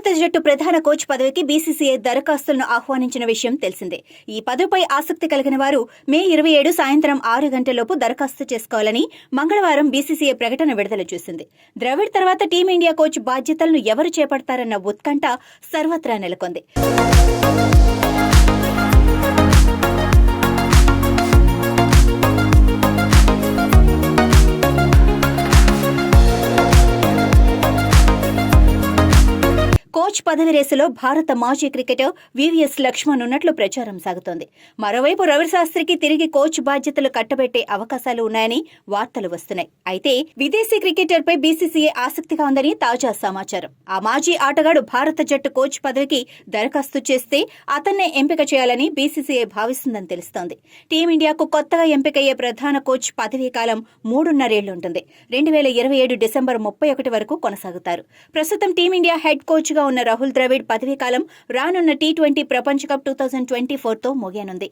భారత జట్టు ప్రధాన కోచ్ పదవికి బీసీసీఐ దరఖాస్తులను ఆహ్వానించిన విషయం తెలిసిందే. ఈ పదవిపై ఆసక్తి కలిగిన వారు మే 27 సాయంత్రం 6 గంటలలోపు దరఖాస్తు చేసుకోవాలని మంగళవారం బీసీసీఐ ప్రకటన విడుదల చేసింది. ద్రవిడ్ తర్వాత టీమిండియా కోచ్ బాధ్యతలను ఎవరు చేపడతారన్న ఉత్కంఠ సర్వత్రా నెలకొంది. కోచ్ పదవి రేసులో భారత మాజీ క్రికెటర్ వివిఎస్ లక్ష్మణ్ ఉన్నట్లు ప్రచారం సాగుతోంది. మరోవైపు రవి శాస్త్రికి తిరిగి కోచ్ బాధ్యతలు కట్టబెట్టే అవకాశాలు ఉన్నాయని వార్తలు వస్తున్నాయి. అయితే విదేశీ క్రికెటర్పై బీసీసీఐ ఆసక్తిగా ఉందని తాజా సమాచారం. ఆ మాజీ ఆటగాడు భారత జట్టు కోచ్ పదవికి దరఖాస్తు చేస్తే అతన్నే ఎంపిక చేయాలని బీసీసీఐ భావిస్తుందని తెలుస్తోంది. టీమిండియాకు కొత్తగా ఎంపికయ్యే ప్రధాన కోచ్ పదవీ కాలం 3.5 ఏళ్లు ఉంటుంది. 2027 డిసెంబర్ 31 వరకు కొనసాగుతారు. ప్రస్తుతం టీమిండియా హెడ్ కోచ్ గా ఉన్న రాహుల్ ద్రవిడ్ పదవీ కాలం రానున్న టీ20 ప్రపంచ కప్ 2024తో ముగియనుంది.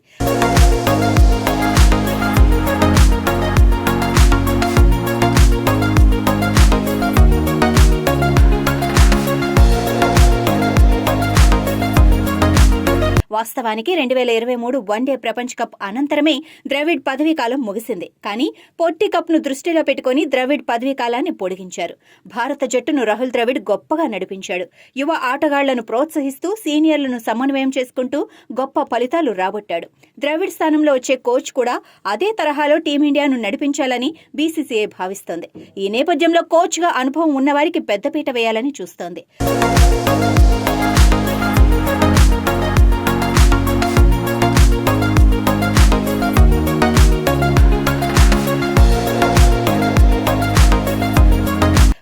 వాస్తవానికి 2023 వన్డే ప్రపంచ కప్ అనంతరమే ద్రవిడ్ పదవీ కాలం ముగిసింది. కానీ పొట్టి కప్ను దృష్టిలో పెట్టుకుని ద్రవిడ్ పదవీ కాలాన్ని పొడిగించారు. భారత జట్టును రాహుల్ ద్రవిడ్ గొప్పగా నడిపించాడు. యువ ఆటగాళ్లను ప్రోత్సహిస్తూ సీనియర్లను సమన్వయం చేసుకుంటూ గొప్ప ఫలితాలు రాబట్టాడు. ద్రవిడ్ స్థానంలో వచ్చే కోచ్ కూడా అదే తరహాలో టీమిండియాను నడిపించాలని బీసీసీఐ భావిస్తోంది. ఈ నేపథ్యంలో కోచ్గా అనుభవం ఉన్నవారికి పెద్దపీట వేయాలని చూస్తోంది.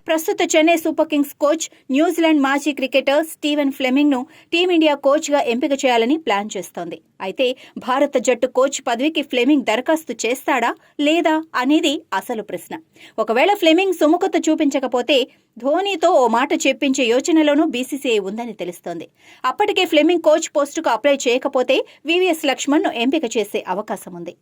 ప్రస్తుత Chennai super Kings coach New Zealand మాజీ క్రికెటర్ స్టీవెన్ ఫ్లెమింగ్ ను టీమిండియా కోచ్ గా ఎంపిక చేయాలని ప్లాన్ చేస్తోంది. అయితే భారత జట్టు కోచ్ పదవికి ఫ్లెమింగ్ దరఖాస్తు చేస్తాడా లేదా అనేది అసలు ప్రశ్న. ఒకవేళ ఫ్లెమింగ్ సుముఖత చూపించకపోతే ధోనీతో ఓ మాట చెప్పించే యోచనలోనూ బీసీసీఐ ఉందని తెలుస్తోంది. అప్పటికే ఫ్లెమింగ్ కోచ్ పోస్టుకు అప్లై చేయకపోతే వివిఎస్ లక్ష్మణ్ ను ఎంపిక చేసే అవకాశం ఉంది.